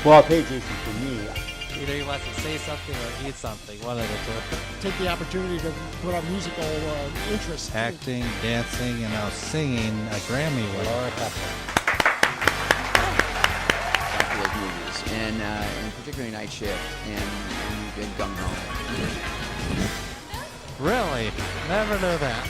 Well, I'll pay Jason for me. Either he wants to say something or eat something, one of the two. Take the opportunity to put up musical interests. Acting, dancing, and now singing a Grammy winner. Those movies, and particularly Night Shift and Gung Ho. Really? Never knew that.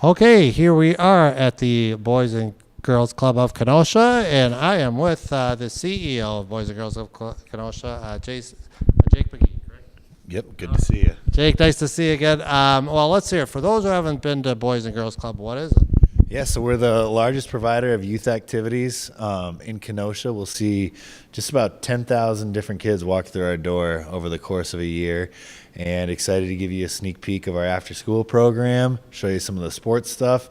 Okay, here we are at the Boys and Girls Club of Kenosha, and I am with the CEO of Boys and Girls of Kenosha, Jake McGee, correct? Yep, good to see you. Jake, nice to see you again. Well, let's hear it. For those who haven't been to Boys and Girls Club, what is it? Yeah, so we're the largest provider of youth activities in Kenosha. We'll see just about 10,000 different kids walk through our door over the course of a year, and excited to give you a sneak peek of our after-school program, show you some of the sports stuff,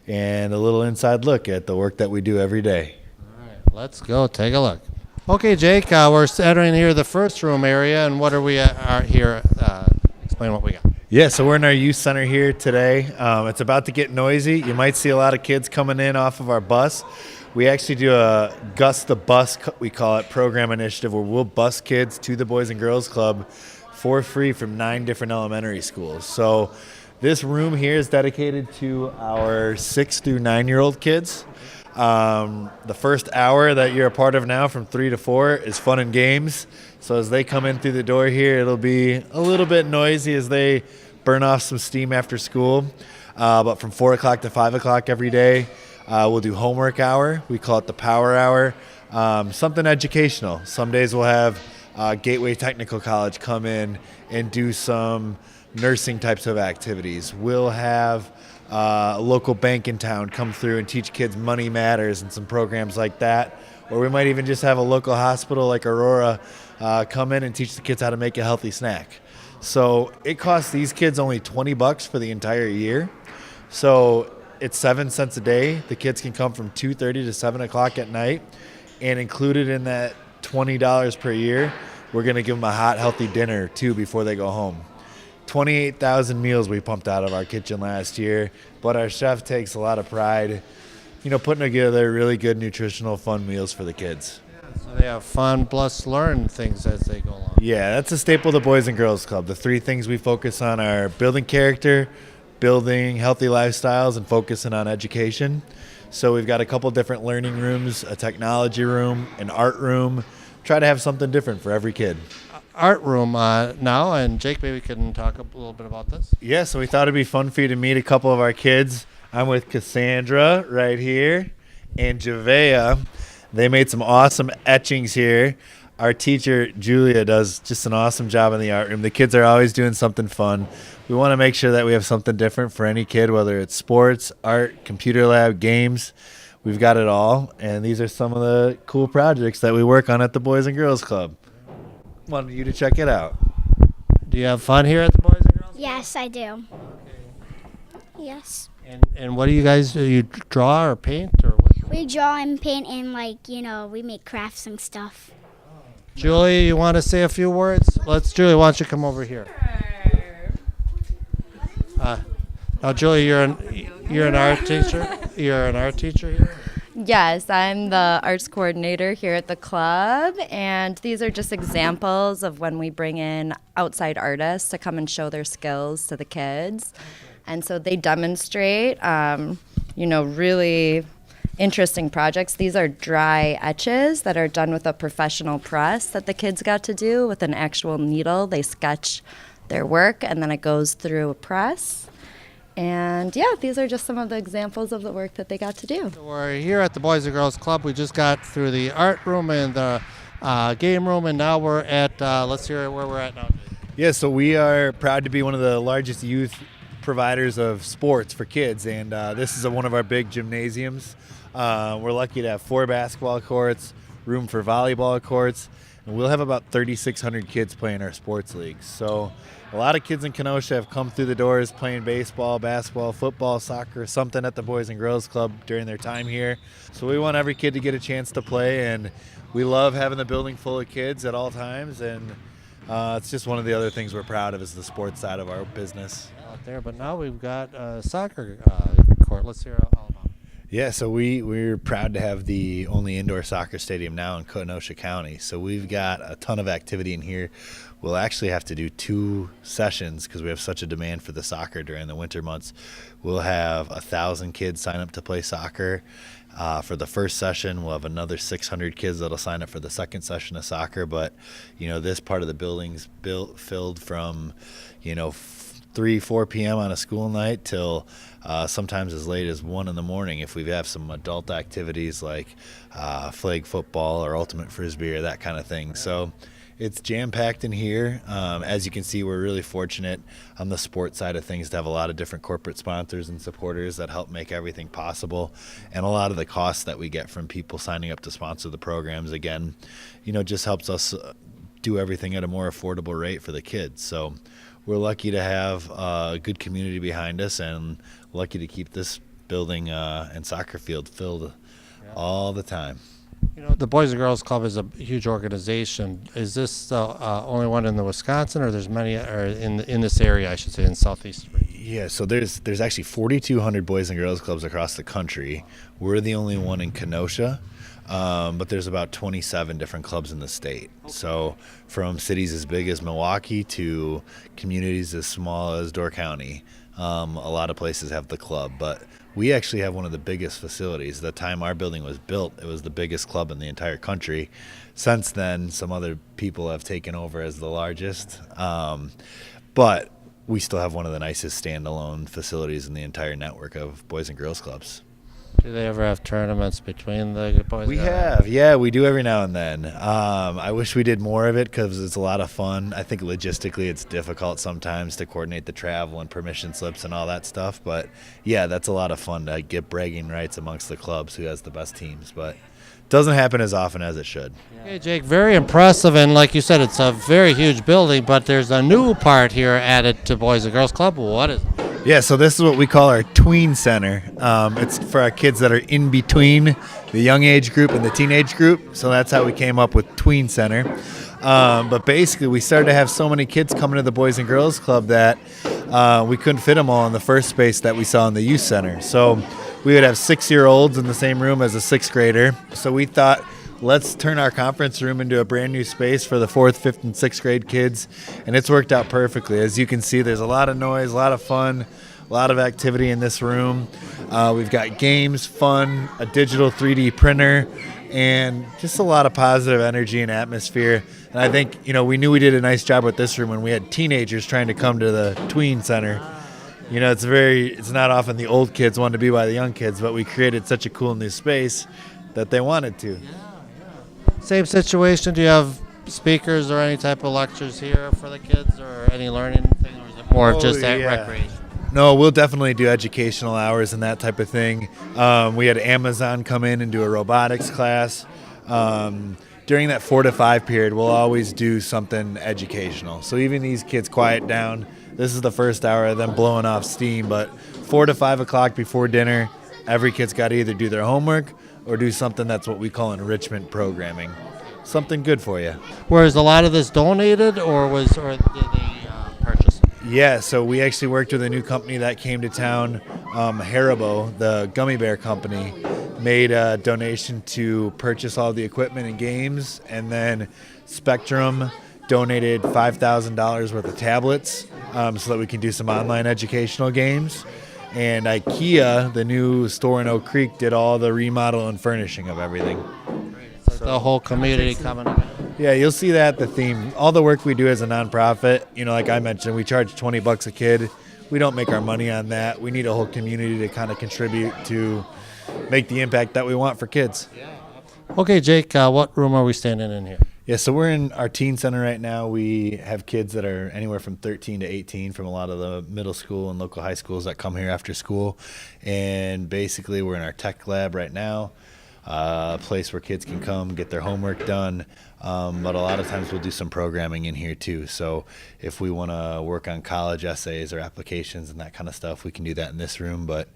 and a little inside look at the work that we do every day. All right, let's go take a look. Okay, Jake, we're entering here the first room area, and what are we here? Explain what we got. Yeah, so we're in our youth center here today. It's about to get noisy. You might see a lot of kids coming in off of our bus. We actually do a Gus the Bus, we call it, program initiative where we'll bus kids to the Boys and Girls Club for free from 9 different elementary schools. So this room here is dedicated to our 6 through 9-year-old kids. The first hour that you're a part of now from 3 to 4 is fun and games. So as they come in through the door here, it'll be a little bit noisy as they burn off some steam after school. But from 4 o'clock to 5 o'clock every day, we'll do homework hour. We call it the power hour. Something educational. Some days we'll have Gateway Technical College come in and do some nursing types of activities. We'll have a local bank in town come through and teach kids money matters and some programs like that. Or we might even just have a local hospital like Aurora come in and teach the kids how to make a healthy snack. So it costs these kids only $20 for the entire year. So it's 7 cents a day. The kids can come from 2:30 to 7 o'clock at night, and included in that $20 per year, we're going to give them a hot, healthy dinner too before they go home. 28,000 meals we pumped out of our kitchen last year, but our chef takes a lot of pride, putting together really good, nutritional, fun meals for the kids. So they have fun plus learn things as they go along. Yeah, that's a staple of the Boys and Girls Club. The 3 things we focus on are building character, building healthy lifestyles, and focusing on education. So we've got a couple different learning rooms, a technology room, an art room. Try to have something different for every kid. Art room now, and Jake, maybe we can talk a little bit about this. Yeah, so we thought it'd be fun for you to meet a couple of our kids. I'm with Cassandra right here and Javea. They made some awesome etchings here. Our teacher, Julia, does just an awesome job in the art room. The kids are always doing something fun. We want to make sure that we have something different for any kid, whether it's sports, art, computer lab, games. We've got it all, and these are some of the cool projects that we work on at the Boys and Girls Club. Wanted you to check it out. Do you have fun here at the Boys and Girls Club? Yes, I do. Yes. And what do you guys do? You draw or paint or what? We draw and paint and we make crafts and stuff. Julia, you want to say a few words? Julia, why don't you come over here? Now, Julia, you're an art teacher. You're an art teacher here. Yes, I'm the arts coordinator here at the club, and these are just examples of when we bring in outside artists to come and show their skills to the kids. And so they demonstrate, really interesting projects. These are dry etches that are done with a professional press that the kids got to do with an actual needle. They sketch their work, and then it goes through a press. And these are just some of the examples of the work that they got to do. So we're here at the Boys and Girls Club. We just got through the art room and the game room, and now we're at, let's hear where we're at now. Yeah, so we are proud to be one of the largest youth providers of sports for kids, and this is one of our big gymnasiums. We're lucky to have 4 basketball courts, room for volleyball courts, and we'll have about 3,600 kids playing our sports leagues. So a lot of kids in Kenosha have come through the doors playing baseball, basketball, football, soccer, something at the Boys and Girls Club during their time here. So we want every kid to get a chance to play, and we love having the building full of kids at all times, and it's just one of the other things we're proud of is the sports side of our business. Out there, but now we've got a soccer court. Let's hear all about it. Yeah, so we're proud to have the only indoor soccer stadium now in Kenosha County. So we've got a ton of activity in here. We'll actually have to do 2 sessions because we have such a demand for the soccer during the winter months. We'll have 1,000 kids sign up to play soccer. For the first session, we'll have another 600 kids that'll sign up for the second session of soccer. But, this part of the building's filled from, 3, 4 p.m. on a school night till sometimes as late as 1 in the morning if we have some adult activities like flag football or ultimate frisbee or that kind of thing. So it's jam-packed in here. As you can see, we're really fortunate on the sports side of things to have a lot of different corporate sponsors and supporters that help make everything possible. And a lot of the costs that we get from people signing up to sponsor the programs, again, just helps us do everything at a more affordable rate for the kids. So we're lucky to have a good community behind us and lucky to keep this building and soccer field filled all the time. The Boys and Girls Club is a huge organization. Is this the only one in the Wisconsin, or there's many, or in this area, I should say, in Southeast? Yeah, so there's actually 4,200 Boys and Girls Clubs across the country. We're the only one in Kenosha. But there's about 27 different clubs in the state. So from cities as big as Milwaukee to communities as small as Door County, a lot of places have the club. But we actually have one of the biggest facilities. The time our building was built, it was the biggest club in the entire country. Since then, some other people have taken over as the largest. But we still have one of the nicest standalone facilities in the entire network of Boys and Girls Clubs. Do they ever have tournaments between the boys? We have, yeah, we do every now and then. I wish we did more of it because it's a lot of fun. I think logistically it's difficult sometimes to coordinate the travel and permission slips and all that stuff. But, yeah, that's a lot of fun to get bragging rights amongst the clubs who has the best teams. But it doesn't happen as often as it should. Okay, Jake, very impressive. And like you said, it's a very huge building, but there's a new part here added to Boys and Girls Club. What is it? Yeah, so this is what we call our Tween Center. It's for our kids that are in between the young age group and the teenage group. So that's how we came up with Tween Center. But basically, we started to have so many kids coming to the Boys and Girls Club that we couldn't fit them all in the first space that we saw in the youth center. So we would have 6-year-olds in the same room as a 6th grader. So we thought, let's turn our conference room into a brand new space for the 4th, 5th, and 6th grade kids. And it's worked out perfectly. As you can see, there's a lot of noise, a lot of fun, a lot of activity in this room. We've got games, fun, a digital 3D printer, and just a lot of positive energy and atmosphere. And I think, we knew we did a nice job with this room when we had teenagers trying to come to the Tween Center. It's not often the old kids want to be by the young kids, but we created such a cool new space that they wanted to. Same situation. Do you have speakers or any type of lectures here for the kids, or any learning thing, or is it more of just that recreation? No, we'll definitely do educational hours and that type of thing. We had Amazon come in and do a robotics class. During that 4 to 5 period, we'll always do something educational. So even these kids quiet down. This is the first hour of them blowing off steam, but 4 to 5 o'clock before dinner, every kid's got to either do their homework or do something that's what we call enrichment programming. Something good for you. Was a lot of this donated, or did they purchase it? Yeah, so we actually worked with a new company that came to town. Haribo, the gummy bear company, made a donation to purchase all the equipment and games, and then Spectrum donated $5,000 worth of tablets so that we can do some online educational games. And IKEA, the new store in Oak Creek, did all the remodel and furnishing of everything. So the whole community coming in. Yeah, you'll see that the theme. All the work we do as a nonprofit, like I mentioned, we charge $20 a kid. We don't make our money on that. We need a whole community to kind of contribute to make the impact that we want for kids. Okay, Jake, what room are we standing in here? Yeah, so we're in our teen center right now. We have kids that are anywhere from 13 to 18 from a lot of the middle school and local high schools that come here after school. And basically we're in our tech lab right now, a place where kids can come get their homework done. But a lot of times we'll do some programming in here too. So if we want to work on college essays or applications and that kind of stuff, we can do that in this room. But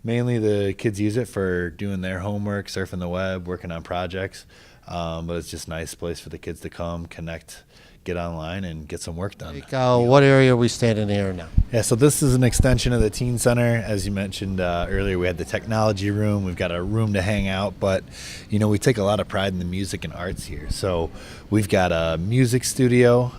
mainly the kids use it for doing their homework, surfing the web, working on projects. But it's just a nice place for the kids to come, connect get online and get some work done. Like, what area are we standing here now? Yeah, so this is an extension of the Teen Center. As you mentioned earlier, we had the technology room. We've got a room to hang out, but, we take a lot of pride in the music and arts here. So we've got a music studio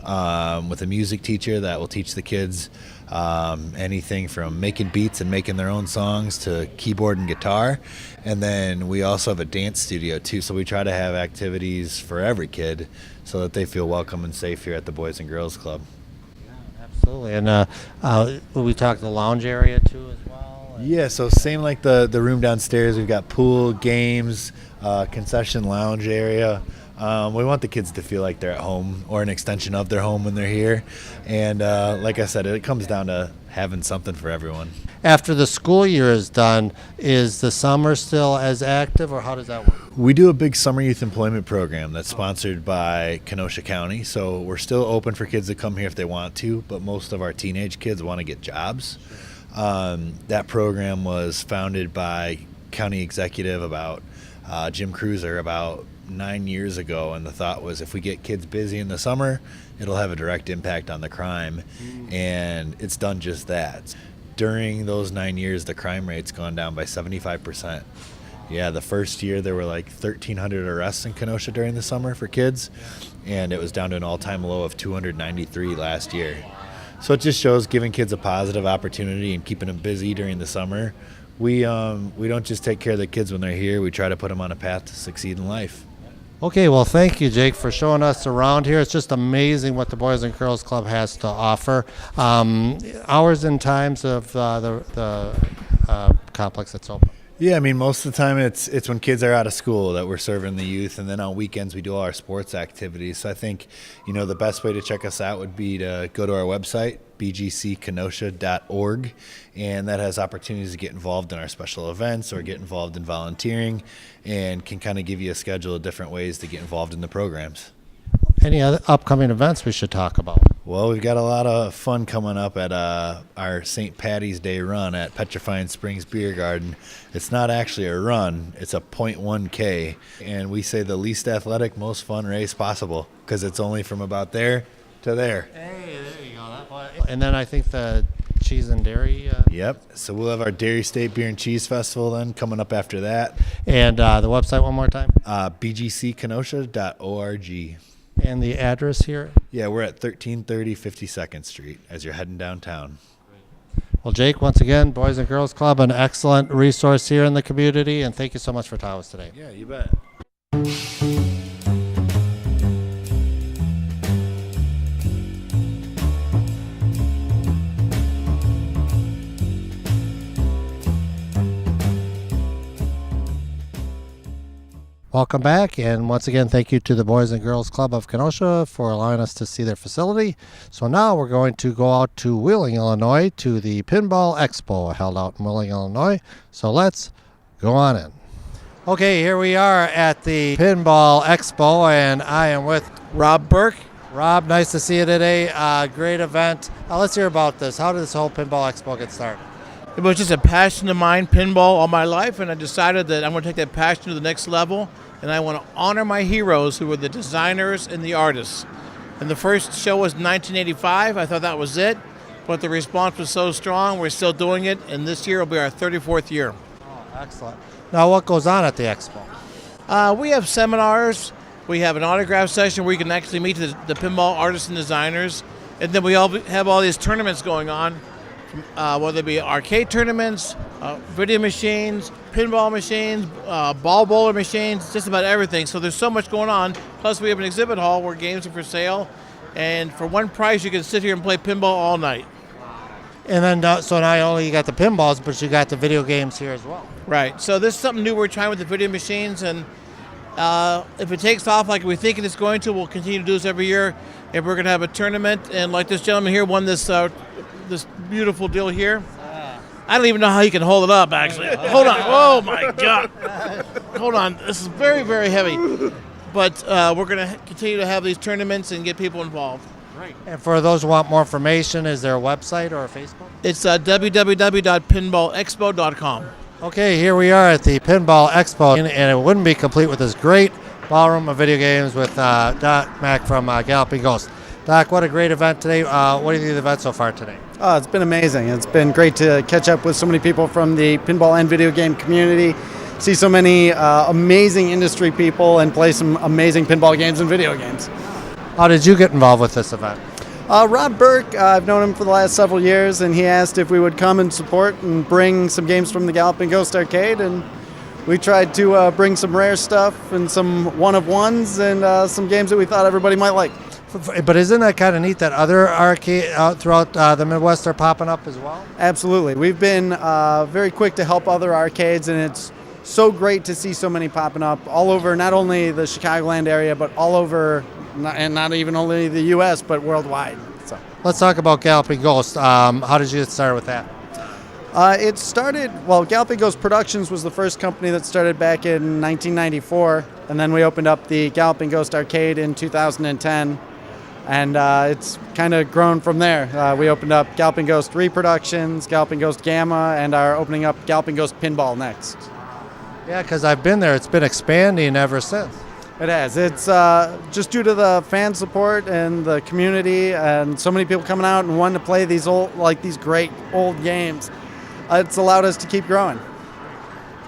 with a music teacher that will teach the kids anything from making beats and making their own songs to keyboard and guitar. And then we also have a dance studio too, so we try to have activities for every kid so that they feel welcome and safe here at the Boys and Girls Club. Absolutely. And we talked the lounge area too as well? Yeah, so same like the room downstairs. We've got pool, games, concession lounge area. We want the kids to feel like they're at home or an extension of their home when they're here. And like I said, it comes down to having something for everyone. After the school year is done, is the summer still as active, or how does that work? We do a big summer youth employment program that's sponsored by Kenosha County. So we're still open for kids to come here if they want to, but most of our teenage kids want to get jobs. That program was founded by county executive Jim Cruiser about 9 years ago, and the thought was if we get kids busy in the summer, it'll have a direct impact on the crime, and it's done just that. During those 9 years, the crime rate's gone down by 75%. Yeah, the first year there were like 1,300 arrests in Kenosha during the summer for kids, and it was down to an all-time low of 293 last year. So it just shows giving kids a positive opportunity and keeping them busy during the summer. We don't just take care of the kids when they're here. We try to put them on a path to succeed in life. Okay, well, thank you, Jake, for showing us around here. It's just amazing what the Boys and Girls Club has to offer. Hours and times of the complex that's open. Yeah, I mean, most of the time it's when kids are out of school that we're serving the youth, and then on weekends we do all our sports activities. So I think, the best way to check us out would be to go to our website, bgckenosha.org, and that has opportunities to get involved in our special events or get involved in volunteering, and can kind of give you a schedule of different ways to get involved in the programs. Any other upcoming events we should talk about? Well, we've got a lot of fun coming up at our St. Patty's Day run at Petrifying Springs Beer Garden. It's not actually a run, it's a 0.1K, and we say the least athletic, most fun race possible because it's only from about there to there. Hey, there you go. And then I think the cheese and dairy. Yep, so we'll have our Dairy State Beer and Cheese Festival then coming up after that. And the website one more time? bgckenosha.org. And the address here? Yeah, we're at 1330 52nd Street as you're heading downtown. Well, Jake, once again, Boys and Girls Club, an excellent resource here in the community, and thank you so much for talking with us today. Yeah, you bet. Welcome back, and once again, thank you to the Boys and Girls Club of Kenosha for allowing us to see their facility. So now we're going to go out to Wheeling, Illinois, to the Pinball Expo held out in Wheeling, Illinois. So let's go on in. Okay, here we are at the Pinball Expo, and I am with Rob Burke. Rob, nice to see you today. Great event. Let's hear about this. How did this whole Pinball Expo get started? It was just a passion of mine, pinball, all my life, and I decided that I'm going to take that passion to the next level, and I want to honor my heroes who were the designers and the artists. And the first show was 1985. I thought that was it, but the response was so strong, we're still doing it, and this year will be our 34th year. Oh, excellent. Now, what goes on at the expo? We have seminars. We have an autograph session where you can actually meet the pinball artists and designers, and then we all have all these tournaments going on. Whether it be arcade tournaments, video machines, pinball machines, ball bowler machines, just about everything. So there's so much going on. Plus we have an exhibit hall where games are for sale. And for one price, you can sit here and play pinball all night. And then, so not only you got the pinballs, but you got the video games here as well. Right. So this is something new we're trying with the video machines. And if it takes off like we think it's going to, we'll continue to do this every year. And we're going to have a tournament. And like this gentleman here won this beautiful deal here. I don't even know how he can hold it up, actually. Hold on. Oh, my God. Hold on. This is very, very heavy. But we're going to continue to have these tournaments and get people involved. Right. And for those who want more information, is there a website or a Facebook? It's www.pinballexpo.com. Okay, here we are at the Pinball Expo, and it wouldn't be complete with this great ballroom of video games with Dot Mac from Galloping Ghost. Doc, what a great event today. What do you think of the event so far today? Oh, it's been amazing. It's been great to catch up with so many people from the pinball and video game community, see so many amazing industry people, and play some amazing pinball games and video games. How did you get involved with this event? Rob Burke, I've known him for the last several years, and he asked if we would come and support and bring some games from the Galloping Ghost Arcade, and we tried to bring some rare stuff and some one-of-ones and some games that we thought everybody might like. But isn't that kind of neat that other arcade throughout the Midwest are popping up as well? Absolutely. We've been very quick to help other arcades, and it's so great to see so many popping up all over, not only the Chicagoland area, but all over, and not even only the U.S., but worldwide. So. Let's talk about Galloping Ghost. How did you get started with that? It started, Galloping Ghost Productions was the first company that started back in 1994, and then we opened up the Galloping Ghost Arcade in 2010, and it's kind of grown from there. We opened up Galloping Ghost Reproductions, Galloping Ghost Gamma, and are opening up Galloping Ghost Pinball next. Yeah, because I've been there. It's been expanding ever since. It has. It's just due to the fan support and the community, and so many people coming out and wanting to play these these great old games. It's allowed us to keep growing.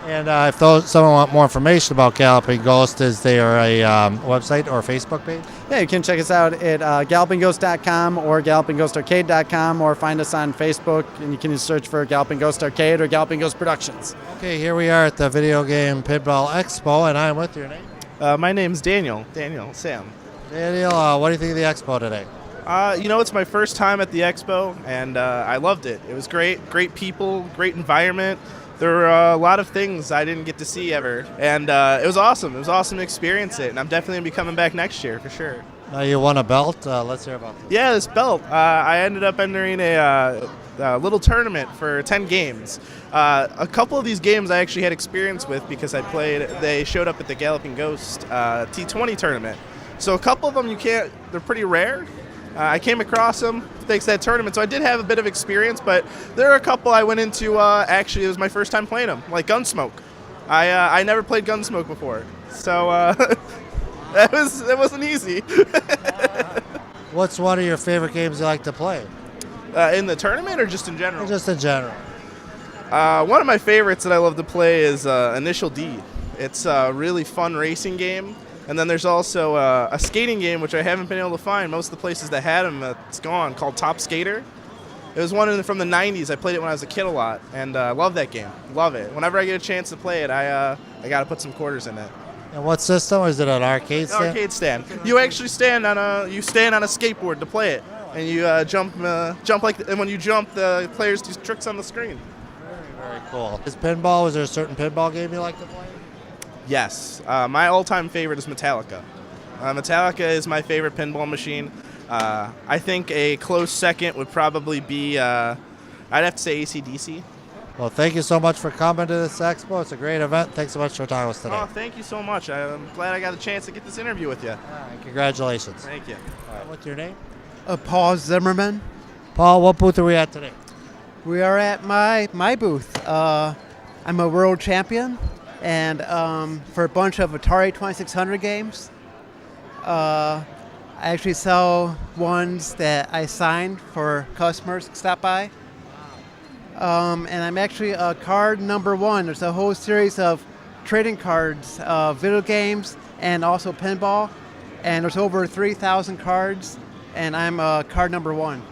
And if someone want more information about Galloping Ghost, is there a website or Facebook page? Yeah, you can check us out at gallopingghost.com or gallopingghostarcade.com, or find us on Facebook, and you can just search for Galloping Ghost Arcade or Galloping Ghost Productions. Okay, here we are at the Video Game Pinball Expo, and I'm with your name. My name's Daniel Sam. Daniel, what do you think of the expo today? It's my first time at the expo, and I loved it. It was great people, great environment. There were a lot of things I didn't get to see ever, and it was awesome. It was awesome to experience it, and I'm definitely going to be coming back next year for sure. You won a belt. Let's hear about this. Yeah, this belt. I ended up entering a little tournament for 10 games. A couple of these games I actually had experience with because they showed up at the Galloping Ghost T20 tournament. So a couple of them they're pretty rare. I came across them thanks to that tournament, so I did have a bit of experience, but there are a couple I went into, actually it was my first time playing them, like Gunsmoke. I never played Gunsmoke before, so that wasn't easy. What's one of your favorite games you like to play? In the tournament or just in general? Just in general. One of my favorites that I love to play is Initial D. It's a really fun racing game. And then there's also a skating game, which I haven't been able to find. Most of the places that had them, it's gone, called Top Skater. It was one from the 90s. I played it when I was a kid a lot, and I love that game. Love it. Whenever I get a chance to play it, I got to put some quarters in it. And what system? Is it an arcade stand? Arcade stand. You actually stand on a skateboard to play it, and you jump and when you jump, the players do tricks on the screen. Very cool. Was there a certain pinball game you like to play? Yes. My all-time favorite is Metallica. Metallica is my favorite pinball machine. I think a close second would probably be, I'd have to say AC/DC. Well, thank you so much for coming to this expo. It's a great event. Thanks so much for talking with us today. Oh, thank you so much. I'm glad I got a chance to get this interview with you. All right, congratulations. Thank you. All right, what's your name? Paul Zimmerman. Paul, what booth are we at today? We are at my booth. I'm a world champion, and for a bunch of Atari 2600 games. I actually sell ones that I signed for customers to stop by. And I'm actually card number one. There's a whole series of trading cards, video games, and also pinball. And there's over 3,000 cards, and I'm card number one.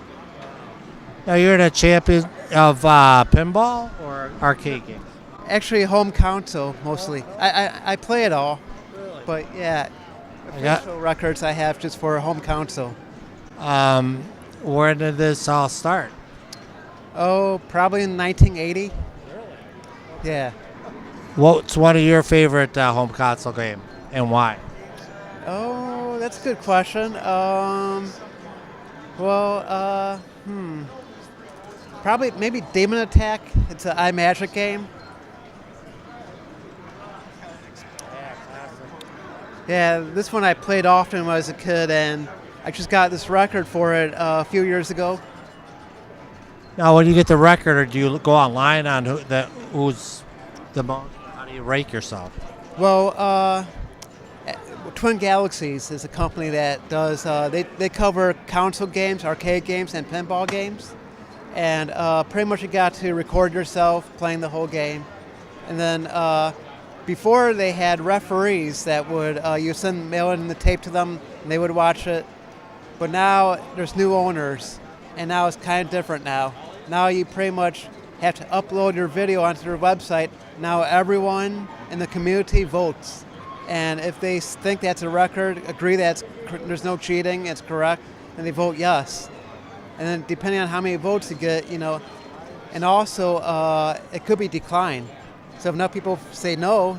Now, you're a champion of pinball or arcade games? Actually, home console mostly. I play it all, but yeah, official records I have just for home console. Where did this all start? Oh, probably in 1980. Really? Yeah. What's one of your favorite home console game, and why? Oh, that's a good question. Probably maybe Demon Attack. It's an iMagic game. Yeah, this one I played often when I was a kid, and I just got this record for it a few years ago. Now, when you get the record, or do you go online on who's the most? How do you rank yourself? Well, Twin Galaxies is a company that does, they cover console games, arcade games, and pinball games. And pretty much you got to record yourself playing the whole game. And then before they had referees that would, you mail in the tape to them and they would watch it. But now there's new owners and now it's kind of different now. Now you pretty much have to upload your video onto their website. Now everyone in the community votes. And if they think that's a record, agree that there's no cheating, it's correct, then they vote yes. And then depending on how many votes you get, and also it could be declined. So if enough people say no,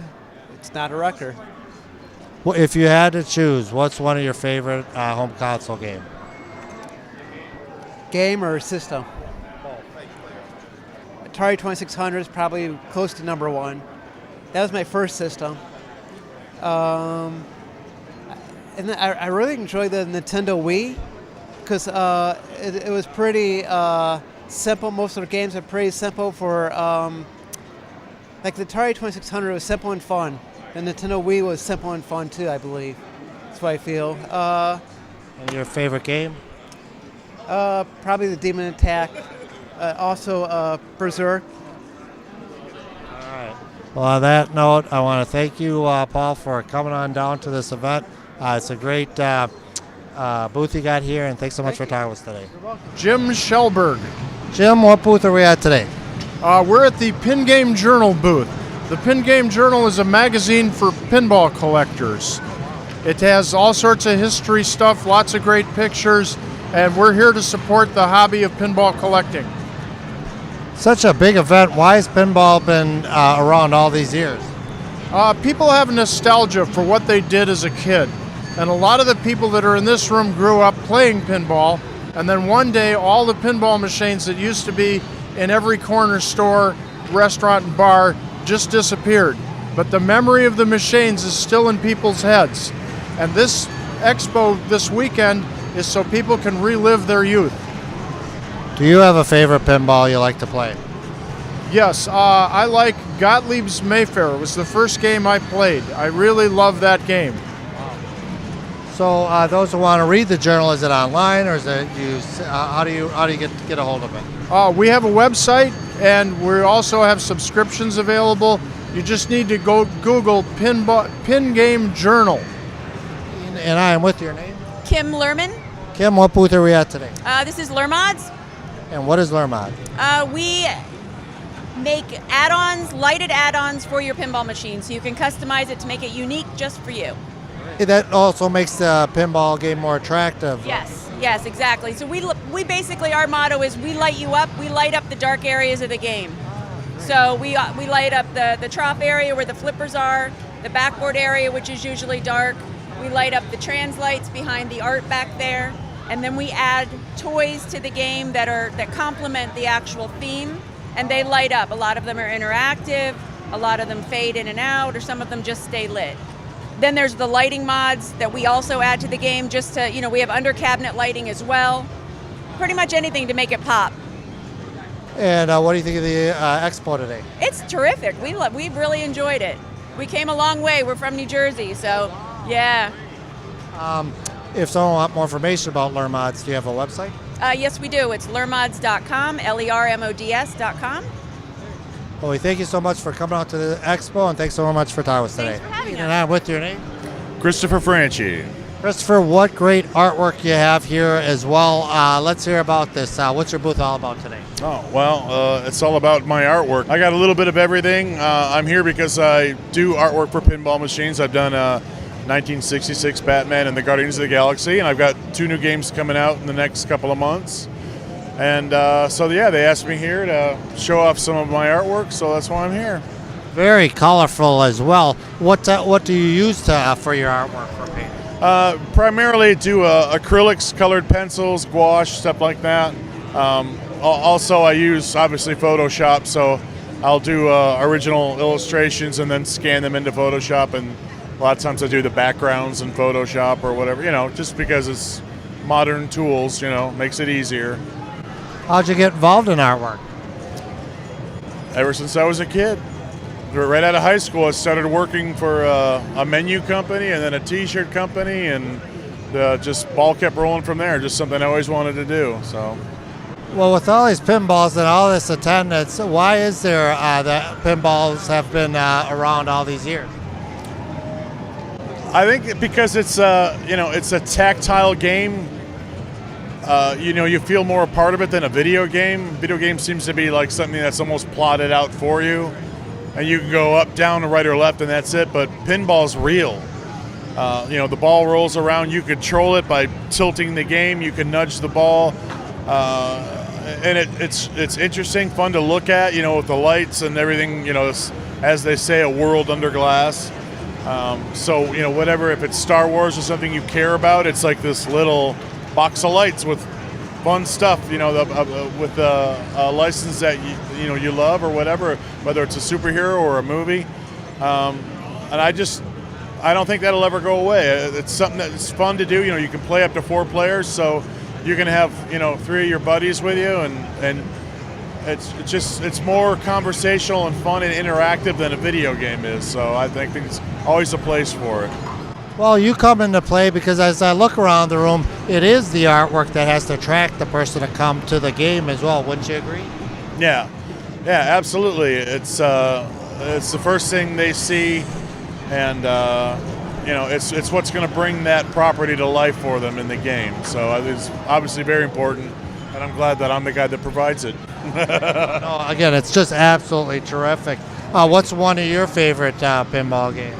it's not a record. Well, if you had to choose, what's one of your favorite home console game? Game or system? Atari 2600 is probably close to number one. That was my first system. And then I really enjoyed the Nintendo Wii because it was pretty simple. Most of the games are pretty simple for, like the Atari 2600 was simple and fun. The Nintendo Wii was simple and fun too, I believe. That's what I feel. And your favorite game? Probably the Demon Attack. Also Berserk. Well, on that note, I want to thank you, Paul, for coming on down to this event. It's a great booth you got here, and thanks so much for talking with us today. Jim Shellberg. Jim, what booth are we at today? We're at the Pin Game Journal booth. The Pin Game Journal is a magazine for pinball collectors. It has all sorts of history stuff, lots of great pictures, and we're here to support the hobby of pinball collecting. Such a big event. Why has pinball been around all these years? People have nostalgia for what they did as a kid. And a lot of the people that are in this room grew up playing pinball. And then one day, all the pinball machines that used to be in every corner store, restaurant, and bar just disappeared. But the memory of the machines is still in people's heads. And this expo this weekend is so people can relive their youth. Do you have a favorite pinball you like to play? Yes, I like Gottlieb's Mayfair. It was the first game I played. I really love that game. So those who want to read the journal, is it online or is it how do you get a hold of it? We have a website and we also have subscriptions available. You just need to go Google Pin Game Journal. And I am with your name? Kim Lerman. Kim, what booth are we at today? This is Lair Mods. And what is Lair Mod? We make add-ons, lighted add-ons for your pinball machine, so you can customize it to make it unique just for you. That also makes the pinball game more attractive. Yes, exactly. So we basically, our motto is we light you up, we light up the dark areas of the game. So we light up the trough area where the flippers are, the backboard area, which is usually dark. We light up the translights behind the art back there. And then we add toys to the game that complement the actual theme, and they light up. A lot of them are interactive, a lot of them fade in and out, or some of them just stay lit. Then there's the lighting mods that we also add to the game just to, we have under cabinet lighting as well. Pretty much anything to make it pop. And what do you think of the expo today? It's terrific. We really enjoyed it. We came a long way. We're from New Jersey, so yeah. If someone wants more information about Lair Mods, do you have a website? Yes, we do. It's leirmods.com, LERMODS.com. Well, we thank you so much for coming out to the expo, and thanks so much for talking with us today. Thanks for having us. And I'm with your name? Christopher Franchi. Christopher, what great artwork you have here as well. Let's hear about this. What's your booth all about today? Oh, well, it's all about my artwork. I got a little bit of everything. I'm here because I do artwork for pinball machines. I've done 1966 Batman and the Guardians of the Galaxy, and I've got 2 new games coming out in the next couple of months. And so yeah, they asked me here to show off some of my artwork, so that's why I'm here. Very colorful as well. What do you use for your artwork for painting? Primarily do acrylics, colored pencils, gouache, stuff like that. Also, I use obviously Photoshop, so I'll do original illustrations and then scan them into Photoshop, and a lot of times I do the backgrounds in Photoshop or whatever, just because it's modern tools, makes it easier. How'd you get involved in artwork? Ever since I was a kid. right out of high school, I started working for a menu company and then a T-shirt company, and just ball kept rolling from there. Just something I always wanted to do. So. Well, with all these pinballs and all this attendance, why is there that pinballs have been around all these years? I think because it's it's a tactile game. You feel more a part of it than a video game. Video game seems to be like something that's almost plotted out for you, and you can go up, down, right, or left, and that's it. But pinball's real. The ball rolls around. You control it by tilting the game. You can nudge the ball, and it's interesting, fun to look at. With the lights and everything. As they say, a world under glass. Whatever, if it's Star Wars or something you care about, it's like this little box of lights with fun stuff, with a license that you love or whatever, whether it's a superhero or a movie. And I don't think that'll ever go away. It's something that's fun to do. You can play up to 4 players, so you can have 3 of your buddies with you, and it's more conversational and fun and interactive than a video game is. So I think there's always a place for it. Well, you come into play because as I look around the room, it is the artwork that has to attract the person to come to the game as well. Wouldn't you agree? Yeah, absolutely. It's the first thing they see, and it's what's going to bring that property to life for them in the game. So it's obviously very important, and I'm glad that I'm the guy that provides it. No, again, it's just absolutely terrific. What's one of your favorite pinball games?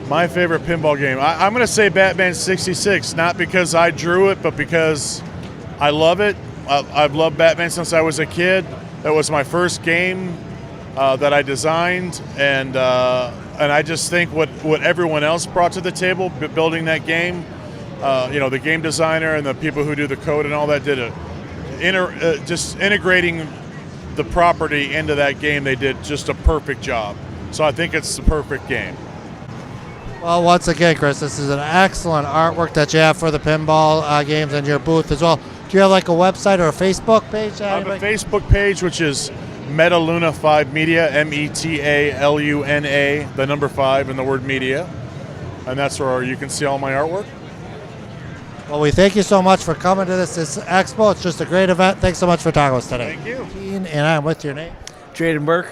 My favorite pinball game? I'm going to say Batman 66, not because I drew it, but because I love it. I've loved Batman since I was a kid. That was my first game that I designed, and I just think what everyone else brought to the table building that game, the game designer and the people who do the code and all that just integrating the property into that game, they did just a perfect job. So I think it's the perfect game. Well, once again, Chris, this is an excellent artwork that you have for the pinball games in your booth as well. Do you have like a website or a Facebook page? I have a Facebook page, which is Metaluna 5 Media, METALUNA, the number 5 and the word media. And that's where you can see all my artwork. Well, we thank you so much for coming to this expo. It's just a great event. Thanks so much for talking with us today. Thank you. And I'm with your name. Jaden Burke.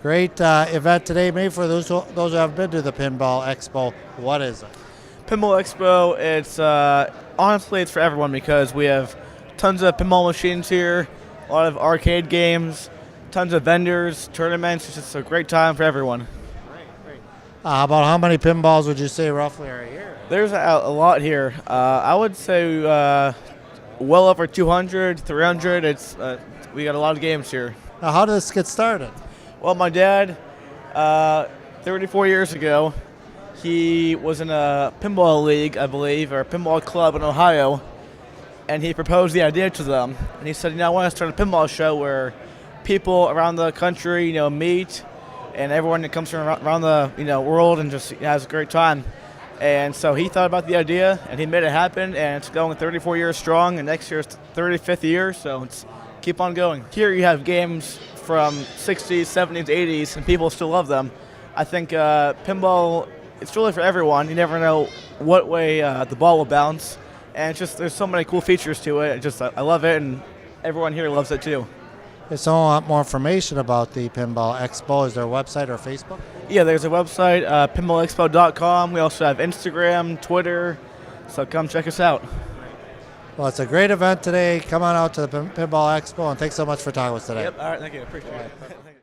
Great event today. Maybe for those who haven't been to the Pinball Expo, what is it? Pinball Expo, it's honestly, it's for everyone because we have tons of pinball machines here, a lot of arcade games, tons of vendors, tournaments. It's just a great time for everyone. Great. About how many pinballs would you say roughly are here? There's a lot here. I would say well over 200, 300. We got a lot of games here. Now, how did this get started? Well, my dad, 34 years ago, he was in a pinball league, I believe, or a pinball club in Ohio, and he proposed the idea to them. And he said, I want to start a pinball show where people around the country, meet, and everyone that comes from around the, world and just has a great time. And so he thought about the idea, and he made it happen, and it's going 34 years strong, and next year is 35th year, so it's keep on going. Here you have games from 60s, 70s, 80s, and people still love them. I think pinball, it's really for everyone. You never know what way the ball will bounce, and it's just there's so many cool features to it. I love it, and everyone here loves it too. If someone want more information about the Pinball Expo, is there a website or Facebook? Yeah, there's a website, pinballexpo.com. We also have Instagram, Twitter, so come check us out. Well, it's a great event today. Come on out to the Pinball Expo, and thanks so much for talking with us today. Yep, all right, thank you. Appreciate it.